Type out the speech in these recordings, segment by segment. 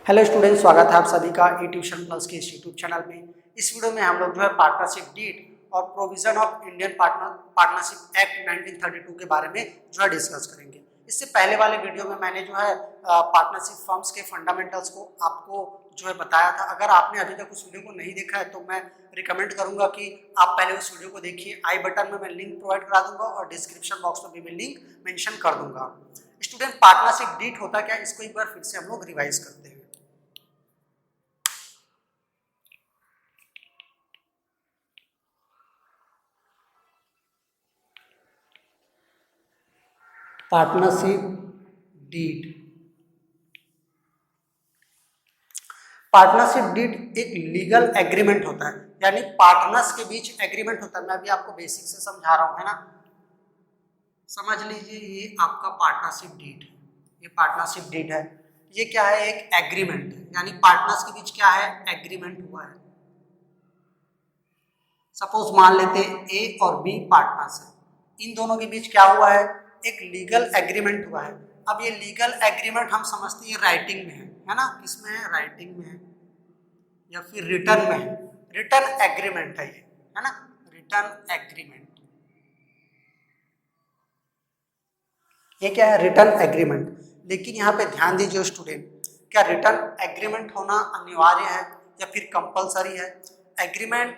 Hello student, स्वागत है आप सभी का ई ट्यूशन प्लस के इस यूट्यूब चैनल में। इस वीडियो में हम लोग जो है पार्टनरशिप डीड और provision of Indian partnership act 1932 के बारे में जो है डिस्कस करेंगे। इससे पहले वाले वीडियो में मैंने जो है पार्टनरशिप फर्म्स के फंडामेंटल्स को आपको जो है बताया था। अगर आपने अभी तक उस वीडियो को नहीं देखा है तो मैं रिकमेंड करूंगा कि आप पहले उस वीडियो को देखिए। आई बटन में मैं लिंक प्रोवाइड करा दूंगा और डिस्क्रिप्शन बॉक्स में भी मैं लिंक मेंशन कर दूंगा। स्टूडेंट, पार्टनरशिप डीड होता क्या, इसको एक बार फिर से हम लोग रिवाइज करते हैं। पार्टनरशिप डीड, पार्टनरशिप डीड एक लीगल एग्रीमेंट होता है, यानी पार्टनर्स के बीच एग्रीमेंट होता है। मैं अभी आपको बेसिक से समझा रहा हूं, है ना। समझ लीजिए ये आपका पार्टनरशिप डीड है, ये पार्टनरशिप डीड है। ये क्या है, एक एग्रीमेंट है, यानी पार्टनर्स के बीच क्या है, एग्रीमेंट हुआ है। सपोज मान लेते हैं ए और बी पार्टनर्स है, इन दोनों के बीच क्या हुआ है, एक लीगल एग्रीमेंट हुआ है। अब ये लीगल एग्रीमेंट हम समझते हैं राइटिंग में है ना, किसमें है, राइटिंग में है या फिर रिटर्न में है। रिटर्न एग्रीमेंट है ये, है ना, रिटर्न एग्रीमेंट। ये क्या है, रिटर्न एग्रीमेंट। लेकिन यहाँ पे ध्यान दीजिए स्टूडेंट, क्या रिटर्न एग्रीमेंट होना अनिवार्य है या फिर कंपलसरी है। एग्रीमेंट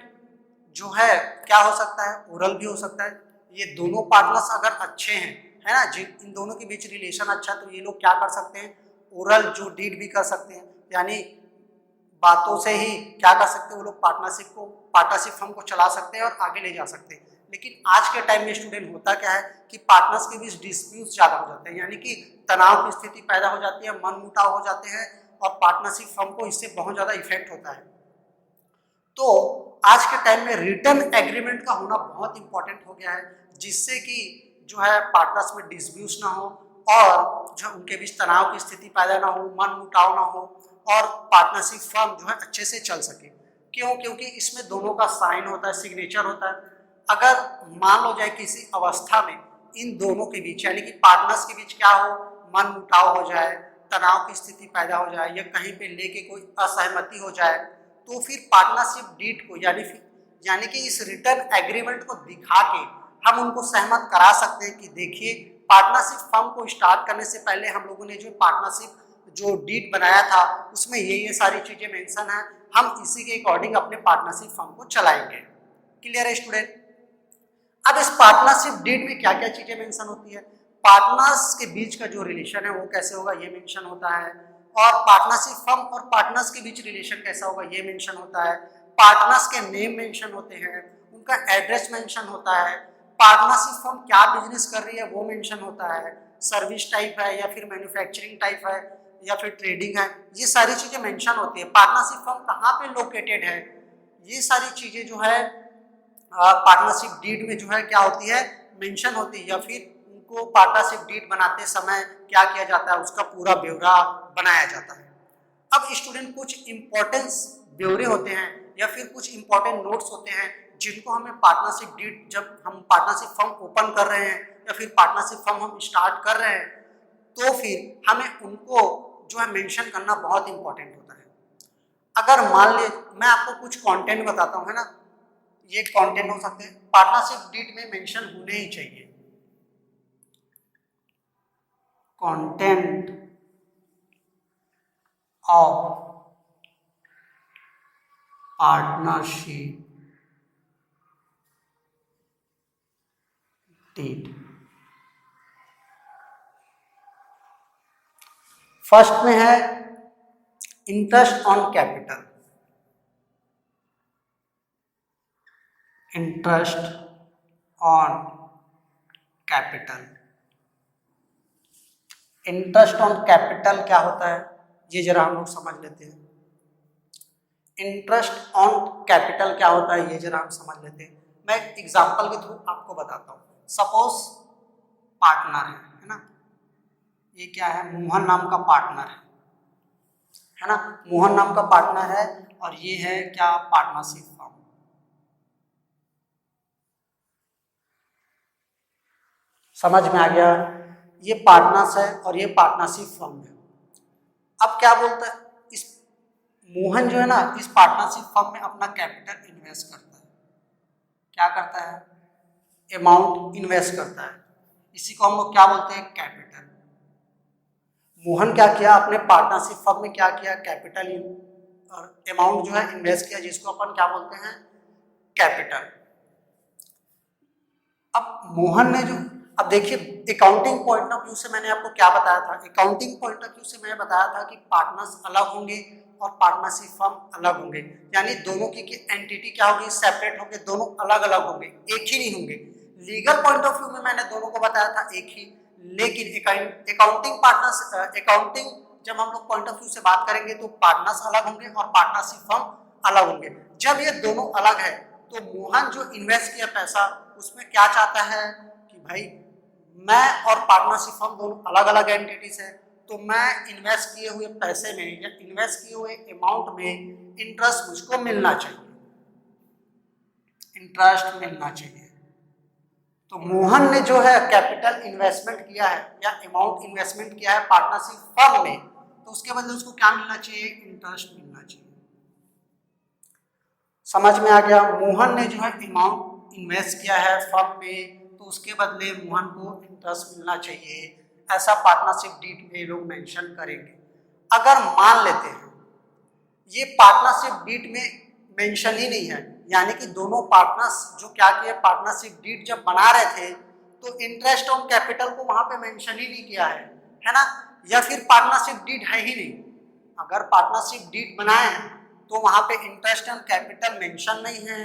जो है क्या हो सकता है, ओरल भी हो सकता है। ये दोनों पार्टनर्स अगर अच्छे हैं, है ना, जिन इन दोनों के बीच रिलेशन अच्छा है, तो ये लोग क्या कर सकते हैं, ओरल जो डीड भी कर सकते हैं, यानी बातों से ही क्या कर सकते हैं वो लोग, पार्टनरशिप फर्म को चला सकते हैं और आगे ले जा सकते हैं। लेकिन आज के टाइम में स्टूडेंट होता क्या है कि पार्टनर्स के बीच डिस्प्यूट ज्यादा हो जाते हैं, यानी कि तनाव की स्थिति पैदा हो जाती है, मनमुटाव हो जाते हैं और पार्टनरशिप फर्म को इससे बहुत ज्यादा इफेक्ट होता है। तो आज के टाइम में रिटर्न एग्रीमेंट का होना बहुत इंपॉर्टेंट हो गया है, जिससे कि जो है पार्टनर्स में डिस्प्यूट ना हो और जो उनके बीच तनाव की स्थिति पैदा ना हो, मन मुटाव ना हो और पार्टनरशिप फर्म जो है अच्छे से चल सके। क्यों, क्योंकि इसमें दोनों का साइन होता है, सिग्नेचर होता है। अगर मान लो जाए किसी अवस्था में इन दोनों के बीच, यानी कि पार्टनर्स के बीच क्या हो, मन मुटाव हो जाए, तनाव की स्थिति पैदा हो जाए या कहीं पे लेके कोई असहमति हो जाए, तो फिर पार्टनरशिप डीड को यानी कि इस रिटर्न एग्रीमेंट को दिखा के हम उनको सहमत करा सकते हैं कि देखिए, पार्टनरशिप फर्म को स्टार्ट करने से पहले हम लोगों ने जो पार्टनरशिप जो डीड बनाया था उसमें ये सारी चीजें मेंशन है, हम इसी के अकॉर्डिंग अपने पार्टनरशिप फर्म को चलाएंगे। क्लियर है स्टूडेंट। अब इस पार्टनरशिप डीड में क्या क्या चीजें मेंशन होती है, पार्टनर्स के बीच का जो रिलेशन है वो कैसे होगा ये मेंशन होता है, और पार्टनरशिप फर्म और पार्टनर्स के बीच रिलेशन कैसा होगा ये मेंशन होता है। पार्टनर्स के नेम मेंशन होते हैं, उनका एड्रेस मेंशन होता है, पार्टनरशिप फर्म क्या बिजनेस कर रही है वो मेंशन होता है, सर्विस टाइप है या फिर मैन्युफैक्चरिंग टाइप है या फिर ट्रेडिंग है, ये सारी चीजें मेंशन होती है। पार्टनरशिप फर्म कहाँ पे लोकेटेड है, ये सारी चीजें जो है पार्टनरशिप डीड में जो है क्या होती है, मेंशन होती है, या फिर उनको पार्टनरशिप डीड बनाते समय क्या किया जाता है उसका पूरा ब्यौरा बनाया जाता है। अब स्टूडेंट कुछ इंपॉर्टेंस ब्यौरे होते हैं या फिर कुछ इंपॉर्टेंट नोट्स होते हैं जिनको हमें पार्टनरशिप डीड, जब हम पार्टनरशिप फर्म ओपन कर रहे हैं या फिर पार्टनरशिप फर्म हम स्टार्ट कर रहे हैं, तो फिर हमें उनको जो है मेंशन करना बहुत इंपॉर्टेंट होता है। अगर मान ले मैं आपको कुछ कंटेंट बताता हूँ, है ना, ये कंटेंट हो सकते हैं, पार्टनरशिप डीड में मेंशन होने ही चाहिए। Content of partnership deed. First में है interest on capital, interest on capital. Interest on capital क्या होता है ये जरा हम लोग समझ लेते हैं। इंटरेस्ट ऑन कैपिटल क्या होता है ये जरा हम समझ लेते हैं। मैं एग्जांपल के थ्रू आपको बताता हूँ। सपोज पार्टनर है ना, ये क्या है, मोहन नाम का पार्टनर है ना, मोहन नाम का पार्टनर है और ये है क्या, पार्टनरशिप फर्म। समझ में आ गया, ये पार्टनर्स है और ये पार्टनरशिप फर्म है। अब क्या बोलता है, इस मोहन जो है ना इस पार्टनरशिप फर्म में अपना कैपिटल इन्वेस्ट करता है। क्या करता है? अमाउंट इन्वेस्ट करता है। इसी को हम लोग क्या बोलते हैं? कैपिटल। मोहन क्या किया? अपने पार्टनरशिप फर्म में क्या किया? कैपिटल और अमाउंट जो है इन्वेस्ट किया, जिसको अपन क्या बोलते हैं? कैपिटल। अब मोहन ने जो, अब देखिए अकाउंटिंग पॉइंट ऑफ व्यू से मैंने आपको क्या बताया था? अकाउंटिंग पॉइंट ऑफ व्यू से मैंने बताया था कि पार्टनर्स अलग होंगे और पार्टनरशिप फर्म अलग होंगे, यानी दोनों की एंटिटी क्या होगी? सेपरेट होंगे, दोनों अलग अलग होंगे, एक ही नहीं होंगे। लीगल पॉइंट ऑफ व्यू में मैंने दोनों को बताया था एक ही, लेकिन अकाउंटिंग पार्टनर्स अकाउंटिंग जब हम लोग पॉइंट ऑफ व्यू से बात करेंगे तो पार्टनर्स अलग होंगे और पार्टनरशिप फर्म अलग होंगे। जब ये दोनों अलग है तो मोहन जो इन्वेस्ट किया पैसा उसमें क्या चाहता है कि भाई मैं और पार्टनरशिप फर्म दोनों अलग अलग एंटिटीज है, तो मैं इन्वेस्ट किए हुए पैसे में या इन्वेस्ट किए हुए अमाउंट में इंटरेस्ट मुझको मिलना चाहिए, इंटरेस्ट मिलना चाहिए। तो मोहन ने जो है कैपिटल इन्वेस्टमेंट किया है या अमाउंट इन्वेस्टमेंट किया है पार्टनरशिप फर्म में, तो उसके बदले उसको क्या मिलना चाहिए? इंटरेस्ट मिलना चाहिए। समझ में आ गया? मोहन ने जो है अमाउंट इन्वेस्ट किया है फर्म में, तो उसके बदले मोहन को इंटरेस्ट मिलना चाहिए, ऐसा पार्टनरशिप डीड में लोग मेंशन करेंगे। अगर मान लेते हैं ये पार्टनरशिप डीड में मेंशन ही नहीं है, यानी कि दोनों पार्टनर्स जो क्या किए, पार्टनरशिप डीड जब बना रहे थे तो इंटरेस्ट ऑन कैपिटल को वहां पे मेंशन ही नहीं किया है ना, या फिर पार्टनरशिप डीड है ही नहीं। अगर पार्टनरशिप डीड बनाए हैं तो वहां पे इंटरेस्ट ऑन कैपिटल मेंशन नहीं है,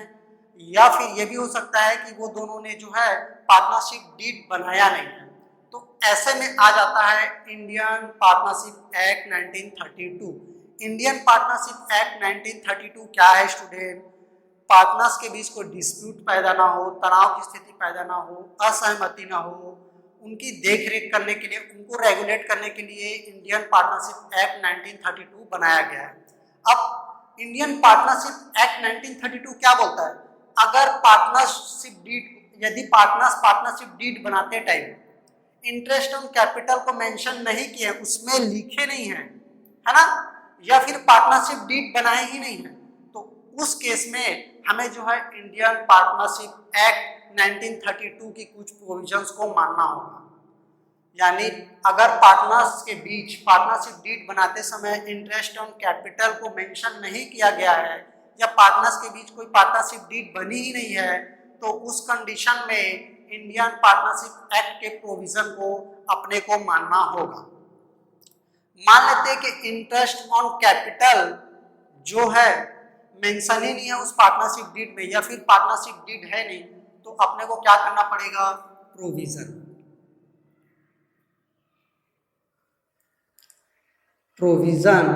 या फिर ये भी हो सकता है कि वो दोनों ने जो है पार्टनरशिप डीड बनाया नहीं है। तो ऐसे में आ जाता है Indian partnership act 1932। Indian partnership act 1932 क्या है स्टूडेंट? पार्टनर्स के बीच कोई डिस्प्यूट पैदा ना हो, तनाव की स्थिति पैदा ना हो, असहमति ना हो, उनकी देखरेख करने के लिए, उनको रेगुलेट करने के लिए इंडियन पार्टनरशिप एक्ट 1932 बनाया गया है। अब इंडियन पार्टनरशिप एक्ट 1932 क्या बोलता है? अगर पार्टनरशिप डीड, यदि पार्टनर्स पार्टनरशिप डीड बनाते टाइम इंटरेस्ट ऑन कैपिटल को मेंशन नहीं किए, उसमें लिखे नहीं है ना, या फिर पार्टनरशिप डीड बनाए ही नहीं है, तो उस केस में हमें जो है इंडियन पार्टनरशिप एक्ट 1932 की कुछ प्रोविजंस को मानना होगा। यानी अगर पार्टनर्स के बीच पार्टनरशिप डीड बनाते समय इंटरेस्ट ऑन कैपिटल को मेंशन नहीं किया गया है या पार्टनर्स के बीच कोई पार्टनरशिप डीड बनी ही नहीं है, तो उस कंडीशन में इंडियन पार्टनरशिप एक्ट के प्रोविजन को अपने को मानना होगा। मान लेते हैं कि इंटरेस्ट ऑन कैपिटल जो है मेंशन ही नहीं है उस पार्टनरशिप डीड में, या फिर पार्टनरशिप डीड है नहीं, तो अपने को क्या करना पड़ेगा? Provision. Provision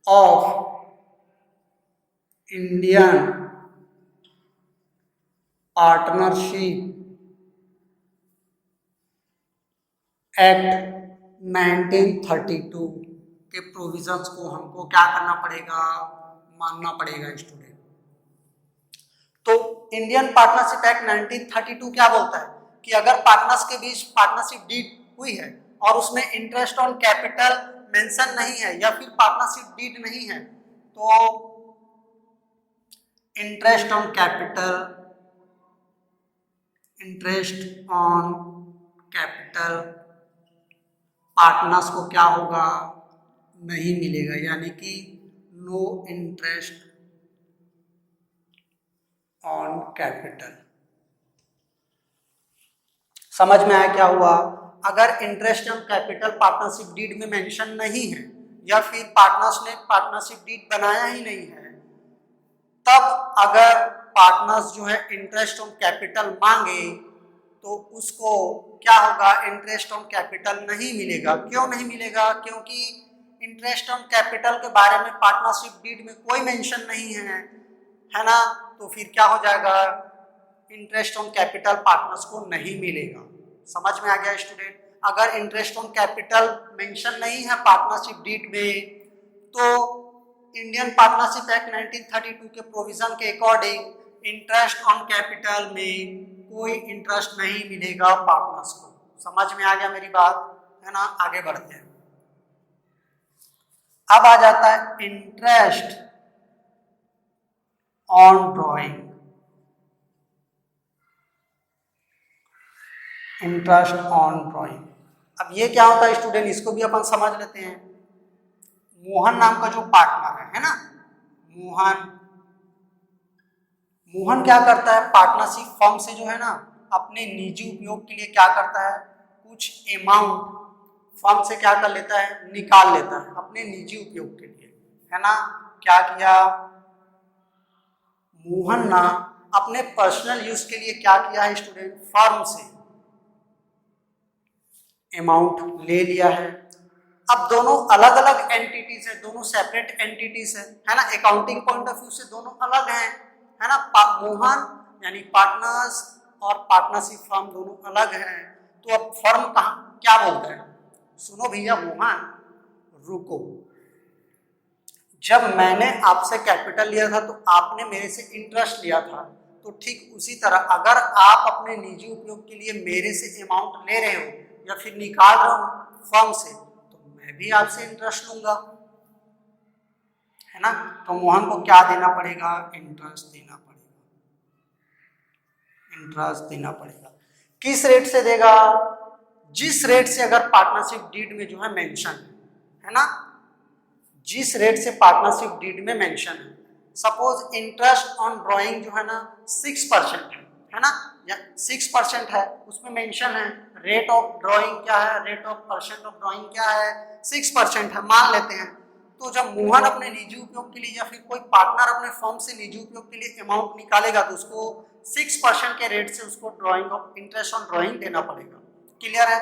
of Indian partnership act 1932 के प्रोविजंस को हमको क्या करना पड़ेगा? मानना पड़ेगा स्टूडेंट। तो इंडियन पार्टनरशिप एक्ट 1932 क्या बोलता है कि अगर पार्टनर्स के बीच पार्टनरशिप डीड हुई है और उसमें इंटरेस्ट ऑन कैपिटल मेंशन नहीं है या फिर पार्टनरशिप डीड नहीं है, तो interest on capital, interest on capital partners को क्या होगा? नहीं मिलेगा, यानी कि नो इंटरेस्ट ऑन कैपिटल। समझ में आया क्या हुआ? अगर interest on capital partnership deed में मेंशन नहीं है या फिर पार्टनर्स ने पार्टनरशिप डीड बनाया ही नहीं है, तब अगर पार्टनर्स जो है इंटरेस्ट ऑन कैपिटल मांगे तो उसको क्या होगा? इंटरेस्ट ऑन कैपिटल नहीं मिलेगा। क्यों नहीं मिलेगा? क्योंकि इंटरेस्ट ऑन कैपिटल के बारे में पार्टनरशिप डीड में कोई मेंशन नहीं है ना, तो फिर क्या हो जाएगा? इंटरेस्ट ऑन कैपिटल पार्टनर्स को नहीं मिलेगा। समझ में आ गया स्टूडेंट? अगर इंटरेस्ट ऑन कैपिटल मेंशन नहीं है पार्टनरशिप डीड में, तो इंडियन पार्टनरशिप एक्ट 1932 के प्रोविजन के अकॉर्डिंग इंटरेस्ट ऑन कैपिटल में कोई इंटरेस्ट नहीं मिलेगा पार्टनर्स को। समझ में आ गया मेरी बात? है ना? आगे बढ़ते हैं। अब आ जाता है interest on drawing. Interest on drawing, अब ये क्या होता है स्टूडेंट, इसको भी अपन समझ लेते हैं। मोहन नाम का जो पार्टनर है ना, मोहन क्या करता है, पार्टनरशिप फर्म से जो है ना अपने निजी उपयोग के लिए क्या करता है, कुछ अमाउंट फर्म से क्या कर लेता है, निकाल लेता है अपने निजी उपयोग के लिए, है ना। क्या किया मोहन ना अपने पर्सनल यूज के लिए क्या किया है स्टूडेंट, फर्म से अमाउंट ले लिया है। अब दोनों अलग अलग एंटिटीज है, दोनों सेपरेट एंटिटीज है ना, अकाउंटिंग पॉइंट ऑफ व्यू से दोनों अलग हैं, है ना। मोहन यानी पार्टनर्स और पार्टनरशिप फर्म दोनों अलग हैं। तो अब फर्म कहाँ क्या बोलता है, सुनो भैया मोहन रुको, जब मैंने आपसे कैपिटल लिया था तो आपने मेरे से इंटरेस्ट लिया था, तो ठीक उसी तरह अगर आप अपने निजी उपयोग के लिए मेरे से अमाउंट ले रहे हो या फिर निकाल रहे हो फर्म से, तो मैं भी आपसे इंटरेस्ट लूंगा, है ना। तो मोहन को क्या देना पड़ेगा, इंटरेस्ट देना पड़ेगा, इंटरेस्ट देना पड़ेगा। किस रेट से देगा, जिस रेट से अगर पार्टनरशिप डीड में जो है मेंशन है ना, जिस रेट से पार्टनरशिप डीड में मेंशन है। सपोज इंटरेस्ट ऑन ड्राइंग जो है ना 6% है ना, या 6% है, उसमें मेंशन है रेट ऑफ ड्राइंग क्या है, rate of percent of drawing क्या है, 6% है मान लेते हैं। तो जब मोहन अपने निजी उपयोग के लिए या फिर कोई पार्टनर अपने फर्म से निजी उपयोग के लिए अमाउंट निकालेगा तो उसको 6% के रेट से उसको drawing of interest on drawing देना पड़ेगा, क्लियर है।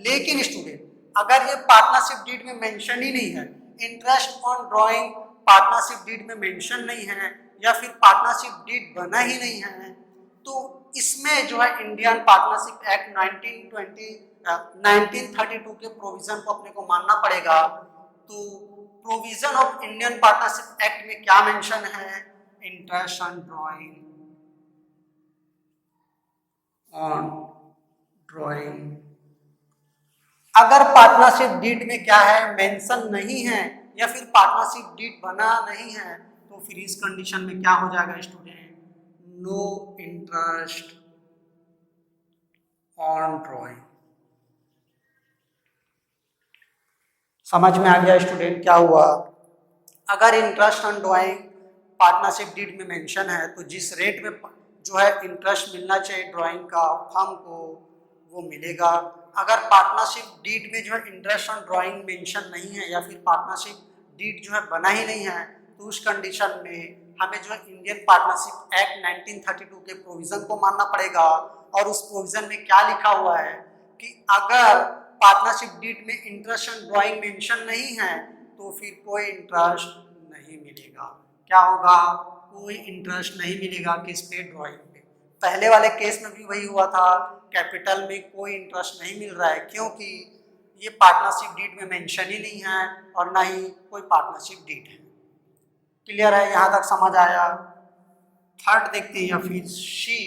लेकिन स्टूडेंट अगर ये पार्टनरशिप डीड में मेंशन ही नहीं है, interest on drawing partnership deed में मेंशन नहीं है या फिर पार्टनरशिप डीड बना ही नहीं है, तो इसमें जो है इंडियन पार्टनरशिप एक्ट 1932 के प्रोविजन को अपने को मानना पड़ेगा। तो provision of Indian partnership act में क्या मेंशन है, इंटरेस्ट ऑन ड्राइंग। अगर पार्टनरशिप डीड में क्या है मेंशन नहीं है या फिर पार्टनरशिप डीड बना नहीं है, तो फिर इस कंडीशन में क्या हो जाएगा student, no interest on drawing. समझ में आ गया स्टूडेंट क्या हुआ, अगर interest on drawing partnership deed में मेंशन है तो जिस रेट में जो है इंटरेस्ट मिलना चाहिए ड्राइंग का फर्म को वो मिलेगा। अगर पार्टनरशिप डीड में जो है इंटरेस्ट ऑन ड्राइंग मेंशन नहीं है या फिर पार्टनरशिप डीड जो है बना ही नहीं है, तो उस कंडीशन में हमें जो है इंडियन पार्टनरशिप एक्ट 1932 के प्रोविजन को मानना पड़ेगा। और उस प्रोविजन में क्या लिखा हुआ है कि अगर पार्टनरशिप डीड में इंटरेस्ट ऑन ड्राइंग मेंशन नहीं है तो फिर कोई इंटरेस्ट नहीं मिलेगा। क्या होगा, कोई इंटरेस्ट नहीं मिलेगा किस पे, ड्राइंग पे। पहले वाले केस में भी वही हुआ था, कैपिटल में कोई इंटरेस्ट नहीं मिल रहा है क्योंकि ये पार्टनरशिप डीड में मेंशन ही नहीं है और ना ही कोई पार्टनरशिप डीड है। क्लियर है, यहाँ तक समझ आया। थर्ड देखते हैं या फिर सी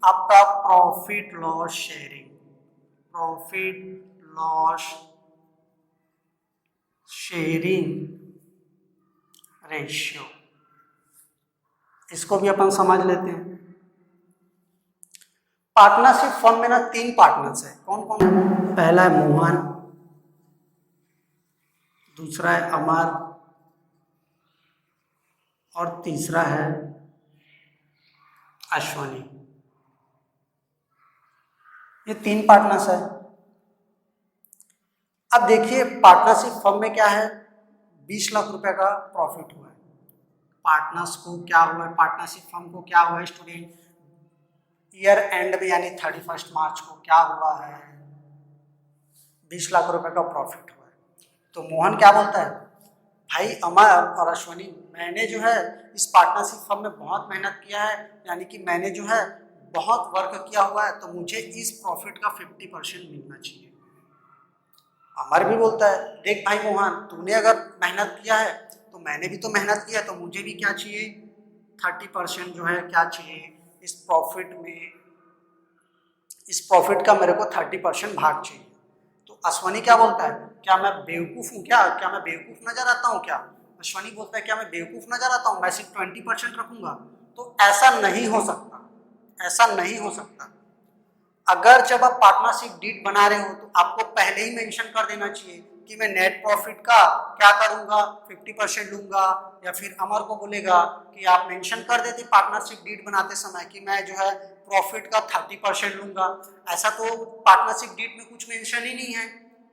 आपका profit loss sharing, profit loss sharing ratio, इसको भी अपन समझ लेते हैं। पार्टनरशिप फर्म में ना 3 पार्टनर्स है, कौन कौन, पहला है मोहन, दूसरा है अमर और तीसरा है अश्वनी। ये 3 पार्टनर्स है। अब देखिए पार्टनरशिप फर्म में क्या है, 20 लाख रुपए का प्रॉफिट हुआ है। पार्टनर्स को क्या हुआ है, पार्टनरशिप फर्म को क्या हुआ है स्टूडेंट, ईयर एंड में यानी 31 मार्च को क्या हुआ है, 20 लाख रुपए का प्रॉफिट हुआ है। तो मोहन क्या बोलता है, भाई अमर और अश्वनी मैंने जो है इस पार्टनरशिप फर्म में बहुत मेहनत किया है, यानी कि मैंने जो है बहुत वर्क किया हुआ है, तो मुझे इस प्रॉफिट का 50% मिलना चाहिए। अमर भी बोलता है देख भाई मोहन, तूने अगर मेहनत किया है तो मैंने भी तो मेहनत किया है, तो मुझे भी क्या चाहिए, 30% जो है क्या चाहिए इस प्रॉफिट में, इस प्रॉफिट का मेरे को 30% भाग चाहिए। तो तो अश्वनी क्या बोलता है, क्या मैं बेवकूफ हूँ क्या मैं बेवकूफ नजर आता हूँ क्या? अश्वनी बोलता है क्या मैं बेवकूफ नजर आता हूँ, मैं सिर्फ 20% रखूंगा? तो ऐसा नहीं हो सकता, ऐसा नहीं हो सकता। अगर जब आप पार्टनरशिप डीड बना रहे हो तो आपको पहले ही मेंशन कर देना चाहिए कि मैं नेट प्रॉफिट का क्या करूंगा, 50% लूंगा, या फिर अमर को बोलेगा कि आप मेंशन कर देते पार्टनरशिप डीड बनाते समय कि मैं जो है प्रॉफिट का 30% लूंगा। ऐसा तो पार्टनरशिप डीड में कुछ मेंशन ही नहीं है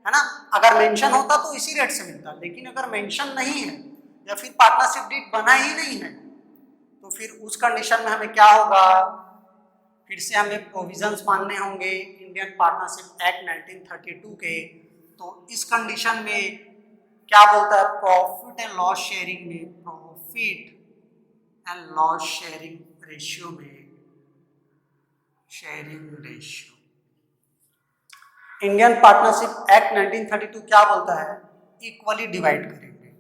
ना? अगर मेंशन होता तो इसी रेट से मिलता, लेकिन अगर मेंशन नहीं है या फिर पार्टनरशिप डीड बना ही नहीं है तो फिर उस कंडीशन में हमें क्या होगा, फिर से हमें प्रोविजंस मानने होंगे इंडियन पार्टनरशिप एक्ट 1932 के। तो इस कंडीशन में क्या बोलता है, प्रॉफिट एंड लॉस शेयरिंग में, profit and loss sharing ratio में, sharing ratio, Indian partnership act 1932 क्या बोलता है, इक्वली डिवाइड करेंगे,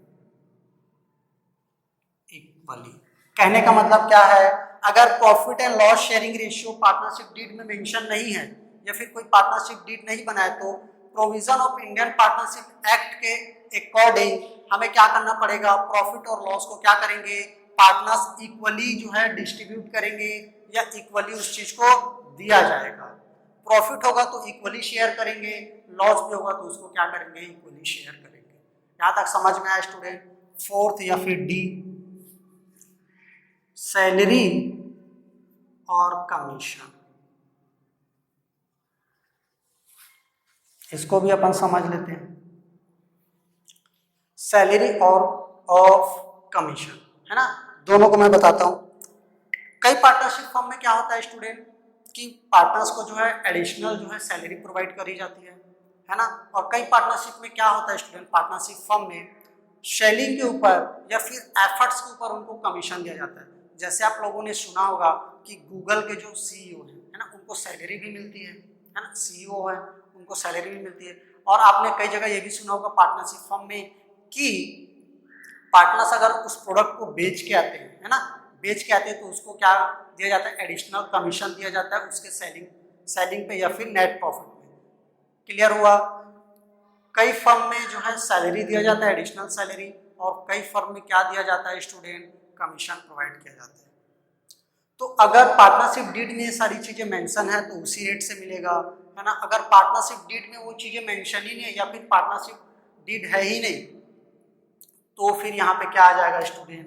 इक्वली। कहने का मतलब क्या है, अगर profit and loss sharing ratio partnership deed में मेंशन नहीं है या फिर कोई पार्टनरशिप डीड नहीं बनाए तो provision of Indian partnership act के अकॉर्डिंग हमें क्या करना पड़ेगा, प्रॉफिट और लॉस को क्या करेंगे, पार्टनर्स इक्वली जो है डिस्ट्रीब्यूट करेंगे या इक्वली उस चीज को दिया जाएगा। प्रॉफिट होगा तो इक्वली शेयर करेंगे, लॉस भी होगा तो उसको क्या करेंगे, इक्वली शेयर करेंगे। यहां तक समझ में आया स्टूडेंट? फोर्थ या फिर डी, सैलरी और कमीशन, इसको भी अपन समझ लेते हैं। सैलरी और ऑफ कमीशन है ना, दोनों को मैं बताता हूं। कई पार्टनरशिप फर्म में क्या होता है स्टूडेंट कि पार्टनर्स को जो है एडिशनल जो है सैलरी प्रोवाइड करी जाती है ना। और कई पार्टनरशिप में क्या होता है स्टूडेंट, पार्टनरशिप फर्म में सेलिंग के ऊपर या फिर एफर्ट्स के ऊपर उनको कमीशन दिया जाता है। जैसे आप लोगों ने सुना होगा कि गूगल के जो सीईओ है ना, उनको सैलरी भी मिलती है ना, सीईओ है उनको सैलरी भी मिलती है। और आपने कई जगह ये भी सुना होगा पार्टनरशिप फर्म में कि पार्टनर्स अगर उस प्रोडक्ट को बेच के आते हैं है ना, बेच के आते हैं तो उसको क्या दिया जाता है, एडिशनल कमीशन दिया जाता है उसके सेलिंग पे या फिर नेट प्रॉफिट पे। क्लियर हुआ? कई फर्म में जो है सैलरी दिया जाता है, एडिशनल सैलरी, और कई फर्म में क्या दिया जाता है स्टूडेंट, कमीशन प्रोवाइड किया जाता है। तो अगर पार्टनरशिप डीड में ये सारी चीजें मेंशन है तो उसी रेट से मिलेगा है ना। अगर पार्टनरशिप डीड में वो चीजें मेंशन ही नहीं है या फिर पार्टनरशिप डीड है ही नहीं तो फिर यहाँ पे क्या आ जाएगा स्टूडेंट,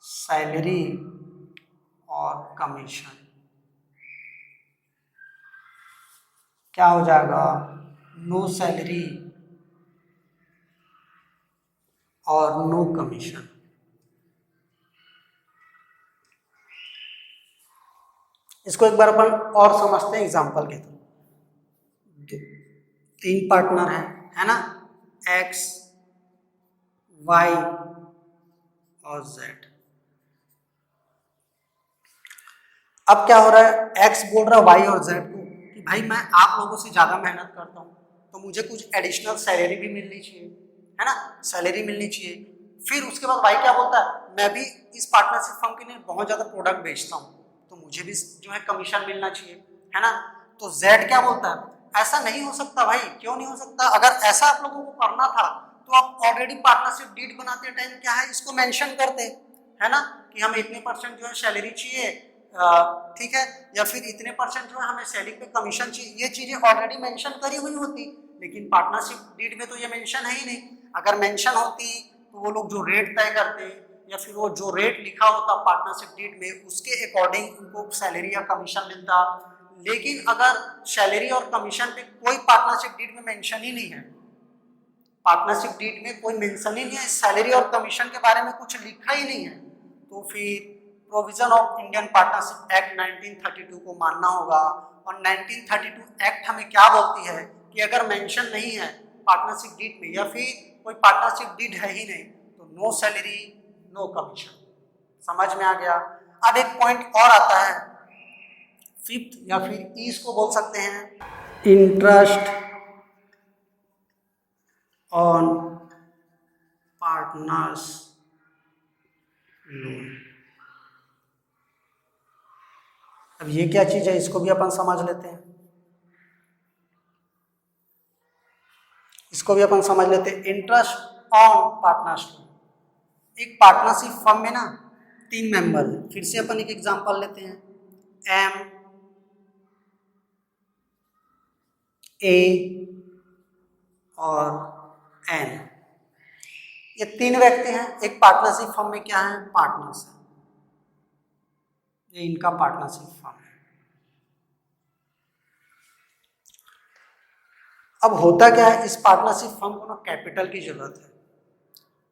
सैलरी और कमीशन क्या हो जाएगा, नो सैलरी और नो कमीशन। इसको एक बार अपन और समझते हैं एग्जांपल के थ्रू। 3 पार्टनर है ना, एक्स, वाई और जेड। अब क्या हो रहा है, एक्स बोल रहा है वाई और जेड को कि भाई मैं आप लोगों से ज्यादा मेहनत करता हूँ तो मुझे कुछ एडिशनल सैलरी भी मिलनी चाहिए है ना, सैलरी मिलनी चाहिए। फिर उसके बाद वाई क्या बोलता है, मैं भी इस पार्टनरशिप फर्म के लिए बहुत ज्यादा प्रोडक्ट बेचता हूँ तो मुझे भी जो है कमीशन मिलना चाहिए है ना। तो जेड क्या बोलता है, ऐसा नहीं हो सकता भाई, क्यों नहीं हो सकता, अगर ऐसा आप लोगों को करना था तो आप ऑलरेडी पार्टनरशिप डीड बनाते टाइम क्या है इसको मेंशन करते है ना कि हमें इतने परसेंट जो है सैलरी चाहिए, ठीक है, या फिर इतने परसेंट जो है हमें सेलिंग पे कमीशन चाहिए, ये चीजें ऑलरेडी मेंशन करी हुई होती। लेकिन पार्टनरशिप डीड में तो ये मेंशन है ही नहीं। अगर मेंशन होती तो वो लोग जो रेट तय करते या फिर वो जो रेट लिखा होता पार्टनरशिप डीड में उसके अकॉर्डिंग उनको सैलरी या कमीशन मिलता। लेकिन अगर सैलरी और कमीशन पे कोई पार्टनरशिप डीड में मेंशन ही नहीं है, पार्टनरशिप डीड में कोई मेंशन ही नहीं है, सैलरी और कमीशन के बारे में कुछ लिखा ही नहीं है, तो फिर provision of Indian partnership act 1932 को मानना होगा। और 1932 एक्ट हमें क्या बोलती है कि अगर मेंशन नहीं है पार्टनरशिप डीड में या फिर कोई पार्टनरशिप डीड है ही नहीं तो नो सैलरी नो कमीशन। समझ में आ गया? अब एक पॉइंट और आता है, फिफ्थ या फिर ई इसको बोल सकते हैं, इंटरेस्ट ऑन पार्टनर्स लोन। अब ये क्या चीज है इसको भी अपन समझ लेते हैं। इसको भी अपन समझ लेते हैं। Interest on partnership. एक पार्टनरशिप फर्म में ना 3 मेंबर है। फिर से अपन एक एग्जांपल लेते हैं, एम, ए और एन। ये 3 व्यक्ति हैं एक पार्टनरशिप फर्म में, क्या है, पार्टनर्स है। ये इनका पार्टनरशिप फर्म है। अब होता क्या है, इस पार्टनरशिप फर्म को ना कैपिटल की जरूरत है।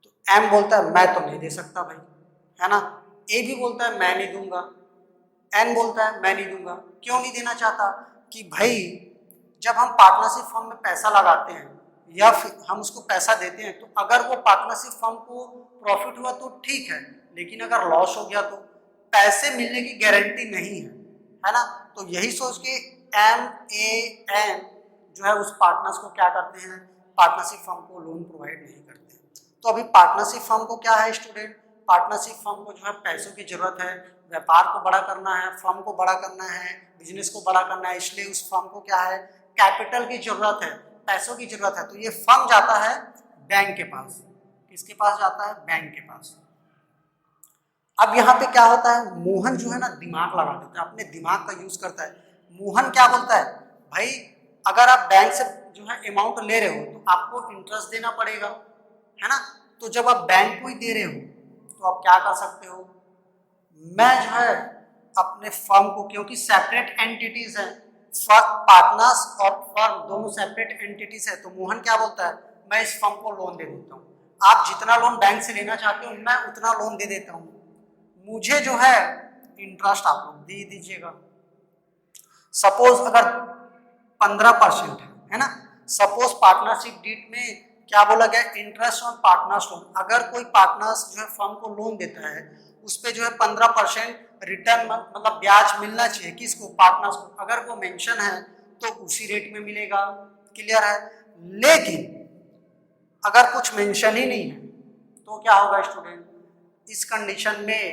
तो एम बोलता है मैं तो नहीं दे सकता भाई, है ना। ए भी बोलता है मैं नहीं दूंगा। एन बोलता है मैं नहीं दूंगा। क्यों नहीं देना चाहता? कि भाई जब हम पार्टनरशिप फर्म में पैसा लगाते हैं या फिर हम उसको पैसा देते हैं, तो अगर वो पार्टनरशिप फर्म को प्रॉफिट हुआ तो ठीक है, लेकिन अगर लॉस हो गया तो पैसे मिलने की गारंटी नहीं है ना। तो यही सोच के एम, ए, एन जो है उस पार्टनर्स को क्या करते हैं, पार्टनरशिप फर्म को लोन प्रोवाइड नहीं करते। तो अभी पार्टनरशिप फर्म को क्या है स्टूडेंट, पार्टनरशिप फर्म को जो है पैसों की जरूरत है, व्यापार को बड़ा करना है, फर्म को बड़ा करना है, बिजनेस को बड़ा करना है, इसलिए उस फर्म को क्या है, कैपिटल की जरूरत है, पैसों की जरूरत है। तो ये फर्म जाता है बैंक के पास। किसके पास जाता है? बैंक के पास। अब यहाँ पे क्या होता है, मोहन जो है ना दिमाग लगा देता है, अपने दिमाग का यूज करता है। मोहन क्या बोलता है, भाई अगर आप बैंक से जो है अमाउंट ले रहे हो तो आपको इंटरेस्ट देना पड़ेगा, है ना। तो जब आप बैंक को ही दे रहे हो तो आप क्या कर सकते हो, मैं जो है अपने फर्म को, क्योंकि सेपरेट एंटिटीज है, पार्टनर्स और फर्म दोनों सेपरेट एंटिटीज है, तो मोहन क्या बोलता है, मैं इस फर्म को लोन दे देता हूँ। आप जितना लोन बैंक से लेना चाहते हो मैं उतना लोन दे देता हूँ, मुझे जो है इंटरेस्ट आप लोग दे दीजिएगा। सपोज अगर 15% है ना, सपोज पार्टनरशिप डीड में क्या बोला गया, इंटरेस्ट ऑन पार्टनर्स लोन। अगर कोई पार्टनर्स जो है फर्म को लोन देता है उस पे जो है 15% रिटर्न मतलब ब्याज मिलना चाहिए, किसको, पार्टनर्स को। अगर वो मेंशन है तो उसी रेट में मिलेगा, क्लियर है। लेकिन अगर कुछ मेंशन ही नहीं है तो क्या होगा स्टूडेंट, इस कंडीशन में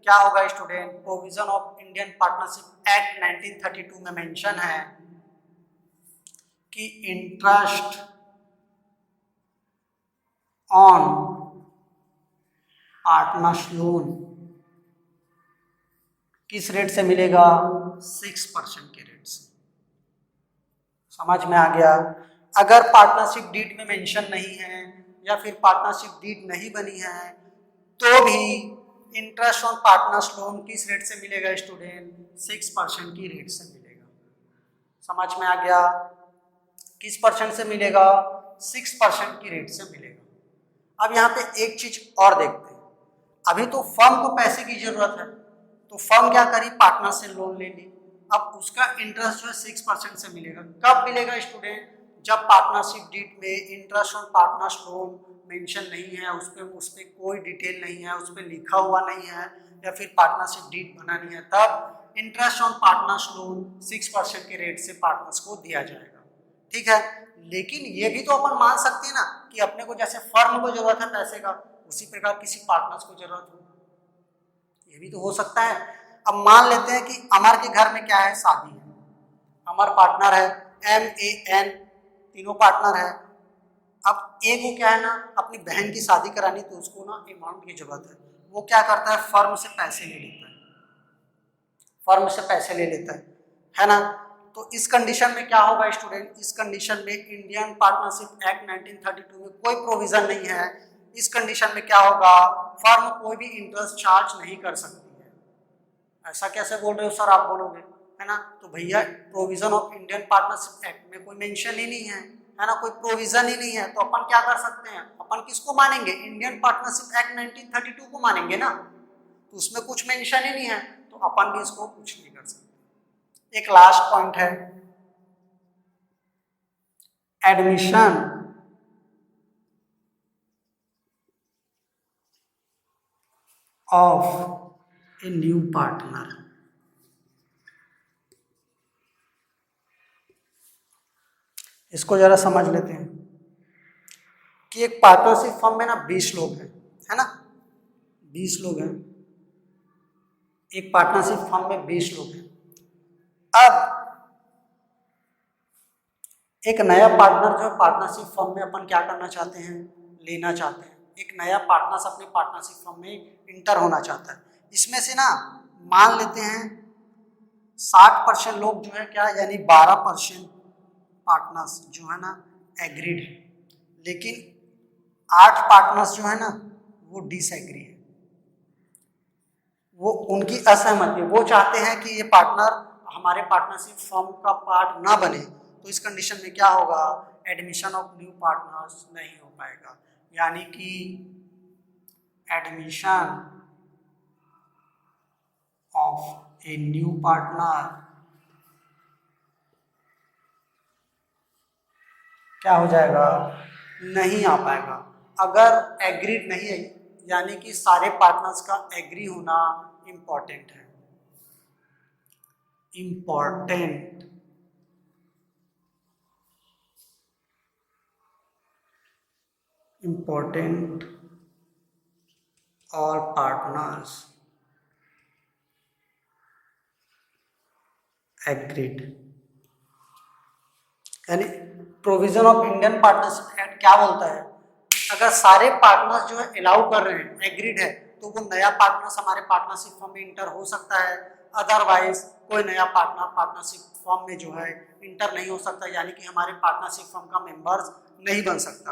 क्या होगा student, provision of Indian partnership act 1932 में मेंशन है कि इंटरेस्ट ऑन पार्टनर्स लोन किस रेट से मिलेगा, 6% के रेट से। समझ में आ गया। अगर पार्टनरशिप डीड में मेंशन नहीं है या फिर पार्टनरशिप डीड नहीं बनी है तो भी इंटरेस्ट ऑन पार्टनर्स लोन किस रेट से मिलेगा स्टूडेंट, 6% की रेट से मिलेगा। समझ में आ गया। किस परसेंट से मिलेगा, 6% की रेट से मिलेगा। अब यहाँ पे एक चीज और देखते हैं, अभी तो फर्म को पैसे की जरूरत है तो फर्म क्या करी, पार्टनर से लोन ले ली। अब उसका इंटरेस्ट जो है 6% से मिलेगा। कब मिलेगा स्टूडेंट, जब पार्टनरशिप डीड में interest on partners loan mention नहीं है, उस पर कोई डिटेल नहीं है, उस पर लिखा हुआ नहीं है, या फिर पार्टनरशिप डीड बना नहीं है, तब इंटरेस्ट ऑन पार्टनर्स लोन 6% के रेट से पार्टनर्स को दिया जाएगा, ठीक है। लेकिन ये भी तो अपन मान सकते हैं ना कि अपने को जैसे फर्म को जरूरत है पैसे का, उसी प्रकार किसी पार्टनर्स को जरूरत हो, ये भी तो हो सकता है। अब मान लेते हैं कि अमर के घर में क्या है, शादी है, अमर पार्टनर है, एम, ए, एन तीनों पार्टनर है। अब ए को क्या है ना, अपनी बहन की शादी करानी, तो उसको ना अमाउंट की जरूरत है, वो क्या करता है, फर्म से पैसे ले लेता है, फर्म से पैसे ले लेता है ना। तो इस कंडीशन में क्या होगा स्टूडेंट, इस कंडीशन में इंडियन पार्टनरशिप एक्ट 1932 में कोई प्रोविजन नहीं है। इस कंडीशन में क्या होगा, फर्म कोई भी इंटरेस्ट चार्ज नहीं कर सकती है। ऐसा कैसे बोल रहे हो सर आप, बोलोगे, है ना। तो भैया provision of Indian partnership act में कोई मेंशन ही नहीं है ना, कोई प्रोविजन ही नहीं है, तो अपन क्या कर सकते हैं, अपन किसको मानेंगे, इंडियन पार्टनरशिप एक्ट 1932 को मानेंगे ना। तो उसमें कुछ मेंशन ही नहीं है तो अपन भी इसको कुछ नहीं कर सकते। एक लास्ट पॉइंट है, admission of a new partner. इसको जरा समझ लेते हैं कि एक पार्टनरशिप फर्म में ना 20 लोग हैं, है ना, 20 लोग हैं, एक पार्टनरशिप फर्म में 20 लोग हैं। अब एक नया पार्टनर जो पार्टनरशिप फर्म में अपन क्या करना चाहते हैं, लेना चाहते हैं। एक नया पार्टनर अपने पार्टनरशिप फर्म में इंटर होना चाहता है। इसमें से ना मान लेते हैं 60% लोग जो है क्या, यानी 12% पार्टनर्स जो है ना एग्रीड है, लेकिन 8 पार्टनर्स जो है ना वो डिसएग्री है, वो उनकी असहमति, वो चाहते हैं कि ये पार्टनर हमारे पार्टनरशिप फर्म का पार्ट ना बने। तो इस कंडीशन में क्या होगा, एडमिशन ऑफ न्यू पार्टनर्स नहीं हो पाएगा, यानी कि admission of a new partner क्या हो जाएगा, नहीं आ पाएगा। अगर एग्रीड नहीं है, यानी कि सारे पार्टनर्स का एग्री होना इंपॉर्टेंट है, इंपॉर्टेंट। इंपॉर्टेंट और पार्टनर्स एग्रीड, यानी provision of Indian partnership act क्या बोलता है, अगर सारे पार्टनर्स जो है अलाउ कर रहे हैं, एग्रीड है, तो वो नया पार्टनर्स हमारे पार्टनरशिप फर्म में इंटर हो सकता है। अदरवाइज कोई नया पार्टनर पार्टनरशिप फर्म में जो है इंटर नहीं हो सकता, यानी कि हमारे पार्टनरशिप फर्म का मेंबर्स नहीं बन सकता।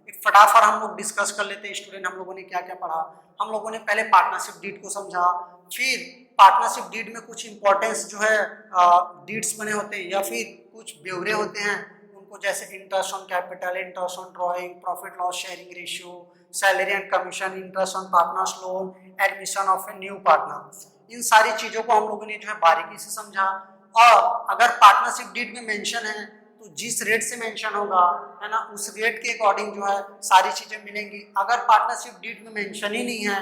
एक फटाफट हम लोग डिस्कस कर लेते हैं स्टूडेंट, हम लोगों ने क्या क्या पढ़ा। हम लोगों ने पहले पार्टनरशिप डीड को समझा, फिर पार्टनरशिप डीड में कुछ इंपॉर्टेंस जो है डीड्स बने होते हैं या फिर कुछ ब्यौरे होते हैं उनको, जैसे interest on capital, interest on drawing, profit loss sharing ratio, salary and commission, interest on partners loan, admission of a new partner. इन सारी चीजों को हम लोगों ने जो है बारीकी से समझा। और अगर पार्टनरशिप डीड में मेंशन है तो जिस रेट से मेंशन होगा है ना, उस रेट के अकॉर्डिंग जो है सारी चीजें मिलेंगी। अगर पार्टनरशिप डीड में मेंशन ही नहीं है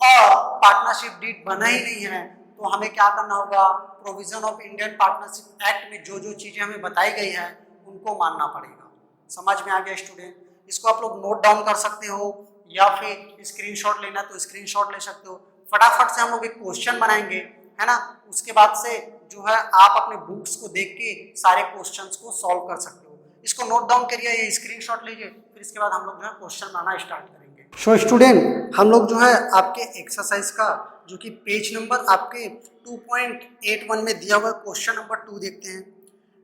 और पार्टनरशिप डीड बना ही नहीं है तो हमें क्या करना होगा, provision of Indian partnership act में जो जो चीजें हमें बताई गई है उनको मानना पड़ेगा। समझ में आ गया स्टूडेंट? इसको आप लोग नोट डाउन कर सकते हो या फिर स्क्रीनशॉट लेना तो स्क्रीनशॉट ले सकते हो। फटाफट से हम लोग एक क्वेश्चन बनाएंगे है ना, उसके बाद से जो है आप अपने बुक्स को देख के सारे क्वेश्चंस को सॉल्व कर सकते हो। इसको नोट डाउन करिए, ये स्क्रीनशॉट लीजिए, फिर इसके बाद हम लोग जो है क्वेश्चन बनाना स्टार्ट करेंगे। सो स्टूडेंट, हम लोग जो है आपके एक्सरसाइज का जो कि पेज नंबर आपके 2.81 में दिया हुआ क्वेश्चन नंबर 2 देखते हैं।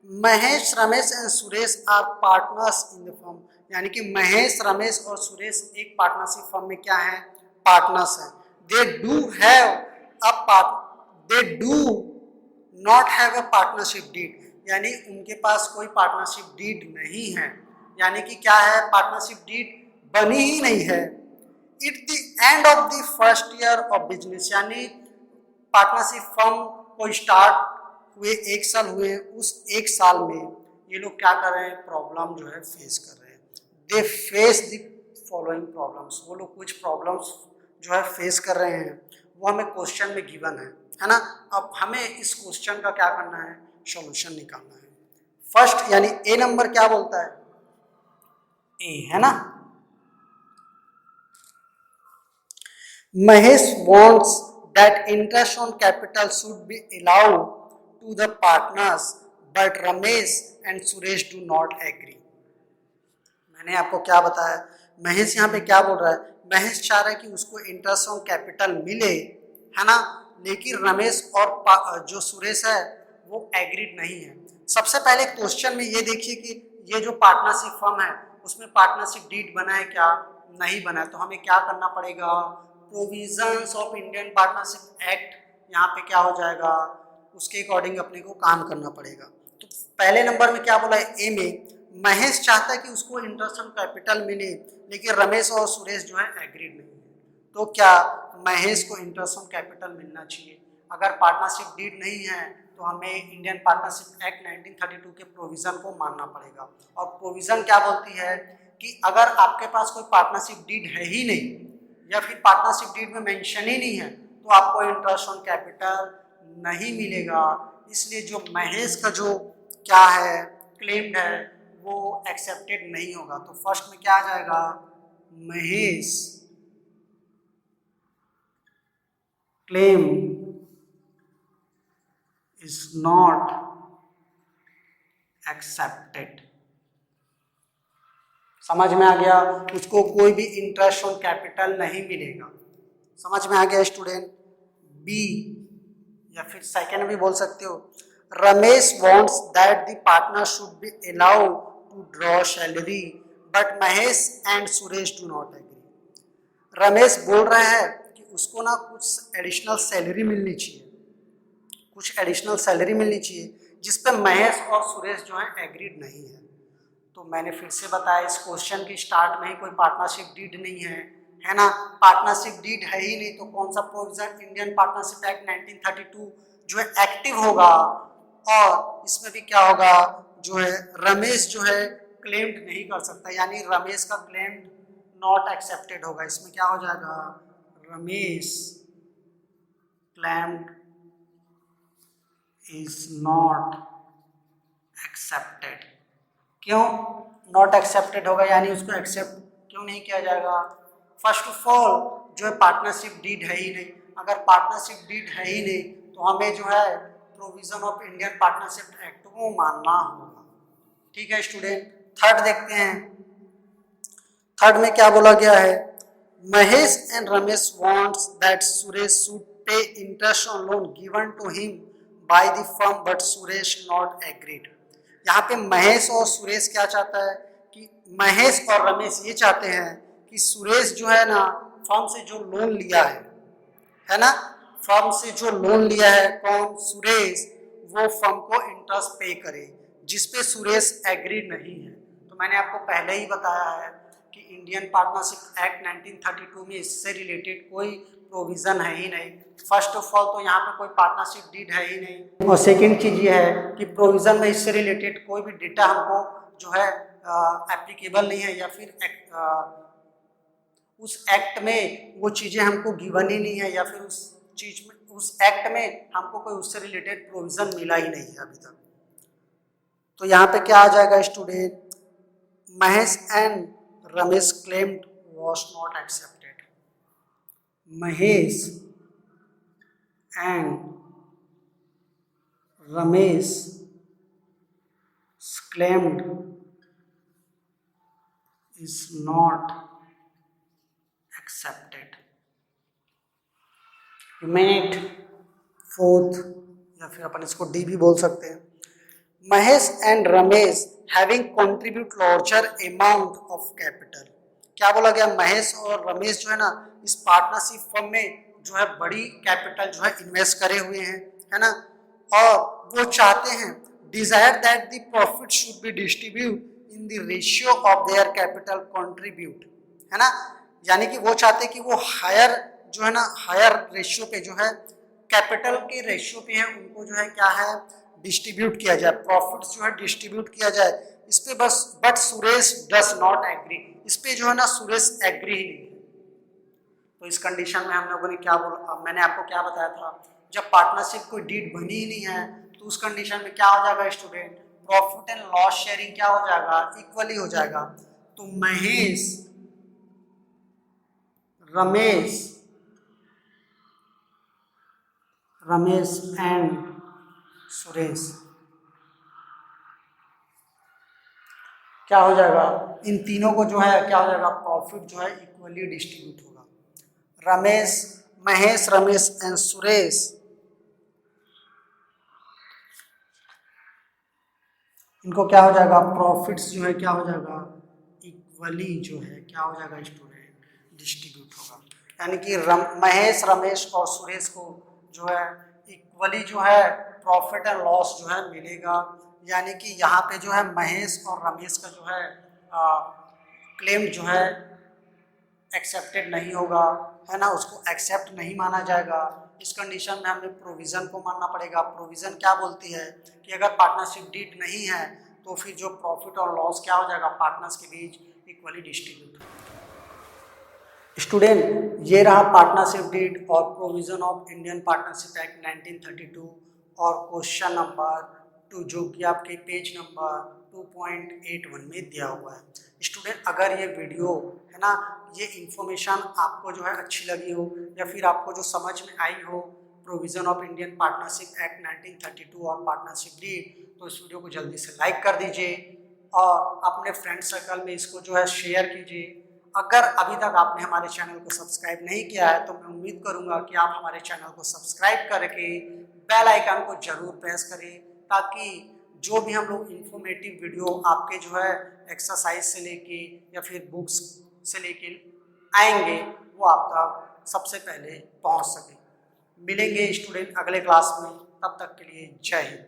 Mahesh, Ramesh and Suresh are partners in the firm, यानी कि महेश, रमेश और सुरेश एक पार्टनरशिप फर्म में क्या है, पार्टनर्स है। They do have a part, they do not have a partnership deed, यानी उनके पास कोई पार्टनरशिप डीड नहीं है, यानी कि क्या है, पार्टनरशिप डीड बनी ही नहीं है। It the end of the first year of business, यानी पार्टनरशिप फर्म को स्टार्ट हुए 1 साल हुए, उस 1 साल में ये लोग क्या कर रहे हैं, प्रॉब्लम जो है फेस कर रहे हैं। They face the following problems, वो लोग कुछ प्रॉब्लम्स जो है फेस कर रहे हैं, वो हमें क्वेश्चन में गिवन है ना। अब हमें इस क्वेश्चन का क्या करना है, सॉल्यूशन निकालना है। फर्स्ट यानी ए नंबर क्या बोलता है, ए है ना, Mahesh wants that interest on capital should be allowed to the partners, but Ramesh and Suresh do not agree. मैंने आपको क्या बताया, महेश यहाँ पे क्या बोल रहा है, महेश चाह रहा है कि उसको इंटरेस्ट ऑन कैपिटल मिले है ना, लेकिन रमेश और जो सुरेश है वो एग्रीड नहीं है। सबसे पहले क्वेश्चन में ये देखिए कि ये जो पार्टनरशिप फर्म है उसमें पार्टनरशिप डीड बना है क्या, नहीं बना है, तो हमें क्या करना पड़ेगा, provisions of Indian partnership act यहाँ पे क्या हो जाएगा, उसके अकॉर्डिंग अपने को काम करना पड़ेगा। तो पहले नंबर में क्या बोला है, ए में महेश चाहता है कि उसको इंटरेस्ट ऑन कैपिटल मिले, लेकिन रमेश और सुरेश जो है एग्रीड नहीं है। तो क्या महेश को इंटरेस्ट ऑन कैपिटल मिलना चाहिए। अगर पार्टनरशिप डीड नहीं है तो हमें इंडियन पार्टनरशिप एक्ट 1932 के प्रोविजन को मानना पड़ेगा। और प्रोविजन क्या बोलती है कि अगर आपके पास कोई पार्टनरशिप डीड है ही नहीं या फिर पार्टनरशिप डीड में मेंशन ही नहीं है तो आपको इंटरेस्ट ऑन कैपिटल नहीं मिलेगा। इसलिए जो महेश का जो क्या है क्लेम्ड है वो एक्सेप्टेड नहीं होगा। तो फर्स्ट में क्या आ जाएगा, Mahesh claim is not accepted. समझ में आ गया? उसको कोई भी इंटरेस्ट ऑन कैपिटल नहीं मिलेगा। समझ में आ गया स्टूडेंट? बी या फिर सेकेंड भी बोल सकते हो, Ramesh wants that the partner should be allowed to draw salary but Mahesh and Suresh do not agree. Ramesh बोल रहा है कि उसको ना कुछ एडिशनल सैलरी मिलनी चाहिए, कुछ एडिशनल सैलरी मिलनी चाहिए, जिस पे महेश और सुरेश जो है एग्रीड नहीं है। तो मैंने फिर से बताया इस क्वेश्चन की स्टार्ट में ही कोई पार्टनरशिप डीड नहीं है ना? पार्टनरशिप डीड है ही नहीं तो कौन सा प्रोविजन इंडियन पार्टनरशिप एक्ट 1932 जो है एक्टिव होगा? और इसमें भी क्या होगा, जो है रमेश जो है क्लेम्ड नहीं कर सकता, यानी रमेश का क्लेम नॉट एक्सेप्टेड होगा। इसमें क्या हो जाएगा, Ramesh claimed is not accepted. क्यों नॉट एक्सेप्टेड होगा, यानी उसको एक्सेप्ट क्यों नहीं किया जाएगा? फर्स्ट ऑफ ऑल जो है पार्टनरशिप डीड है ही नहीं। अगर पार्टनरशिप डीड है ही नहीं तो हमें जो है provision of Indian partnership act को मानना होगा। ठीक है स्टूडेंट, थर्ड देखते हैं। थर्ड में क्या बोला गया है, Mahesh and Ramesh wants that Suresh should pay interest on loan given to him by the firm but Suresh not agreed. यहाँ पे महेश और सुरेश क्या चाहता है कि महेश और रमेश ये चाहते हैं कि सुरेश जो है ना फर्म से जो लोन लिया है ना, फर्म से जो लोन लिया है कौन, सुरेश, वो फर्म को इंटरेस्ट पे करे, जिसपे सुरेश एग्री नहीं है। तो मैंने आपको पहले ही बताया है कि इंडियन पार्टनरशिप एक्ट 1932 में इससे रिलेटेड कोई प्रोविजन है ही नहीं। फर्स्ट ऑफ ऑल तो यहाँ पे कोई पार्टनरशिप डीड है ही नहीं, और सेकेंड चीज ये है कि प्रोविजन में इससे रिलेटेड कोई भी डेटा हमको जो है एप्लीकेबल नहीं है, या फिर उस एक्ट में वो चीजें हमको गिवन ही नहीं है, या फिर उस चीज में उस एक्ट में हमको कोई उससे रिलेटेड प्रोविजन मिला ही नहीं है अभी तक। तो यहाँ पे क्या आ जाएगा student, Mahesh and Ramesh claimed was not accepted. Mahesh and Ramesh claimed is not accepted. Minute fourth या फिर अपन इसको डी भी बोल सकते हैं। Mahesh and Ramesh having contribute larger amount of capital. क्या बोला गया, महेश और रमेश जो है ना इस पार्टनरशिप फर्म में जो है बड़ी कैपिटल जो है इन्वेस्ट करे हुए हैं, है ना, और वो चाहते हैं desire that the profit should be distribute in the ratio of their capital contribute, है ना, यानी कि वो चाहते हैं कि वो हायर जो है ना हायर रेशियो पे जो है कैपिटल के रेशियो पे है उनको जो है क्या है डिस्ट्रीब्यूट किया जाए, प्रॉफिट्स जो है डिस्ट्रीब्यूट किया जाए इस पे बस। But Suresh does not agree, इस पे जो है ना सुरेश एग्री ही नहीं है। तो इस कंडीशन में हम लोगों ने क्या बोला, मैंने आपको क्या बताया था, जब पार्टनरशिप कोई डीड बनी ही नहीं है तो उस कंडीशन में क्या हो जाएगा student, profit and loss sharing क्या हो जाएगा, इक्वली हो जाएगा। तो महेश, रमेश एंड सुरेश क्या हो जाएगा, इन तीनों को जो है क्या हो जाएगा, प्रॉफिट जो है इक्वली डिस्ट्रीब्यूट होगा। महेश, रमेश एंड सुरेश इनको क्या हो जाएगा, प्रॉफिट्स जो है क्या हो जाएगा, इक्वली जो है क्या हो जाएगा स्टूडेंट, डिस्ट्रीब्यूट होगा। यानी कि महेश, रमेश और सुरेश को जो है इक्वली जो है प्रॉफिट एंड लॉस जो है मिलेगा। यानी कि यहाँ पे जो है महेश और रमेश का जो है क्लेम जो है एक्सेप्टेड नहीं होगा, है ना, उसको एक्सेप्ट नहीं माना जाएगा। इस कंडीशन में हमें प्रोविज़न को मानना पड़ेगा। प्रोविज़न क्या बोलती है कि अगर पार्टनरशिप डीड नहीं है तो फिर जो प्रॉफिट और लॉस क्या हो जाएगा, पार्टनर्स के बीच इक्वली डिस्ट्रीब्यूट। स्टूडेंट, ये रहा पार्टनरशिप डीड और provision of Indian partnership act 1932 और क्वेश्चन नंबर 2 जो कि आपके पेज नंबर 2.81 में दिया हुआ है। स्टूडेंट, अगर ये वीडियो है ना, ये इन्फॉर्मेशन आपको जो है अच्छी लगी हो या फिर आपको जो समझ में आई हो provision of Indian partnership act 1932 और पार्टनरशिप डीड, तो इस वीडियो को जल्दी से लाइक कर दीजिए, और अपने फ्रेंड सर्कल में इसको जो है शेयर कीजिए। अगर अभी तक आपने हमारे चैनल को सब्सक्राइब नहीं किया है तो मैं उम्मीद करूंगा कि आप हमारे चैनल को सब्सक्राइब करके बेल आइकन को जरूर प्रेस करें, ताकि जो भी हम लोग इंफॉर्मेटिव वीडियो आपके जो है एक्सरसाइज से लेके या फिर बुक्स से लेके आएंगे वो आप तक सबसे पहले पहुंच सके। मिलेंगे स्टूडेंट अगले क्लास में, तब तक के लिए जय हिंद।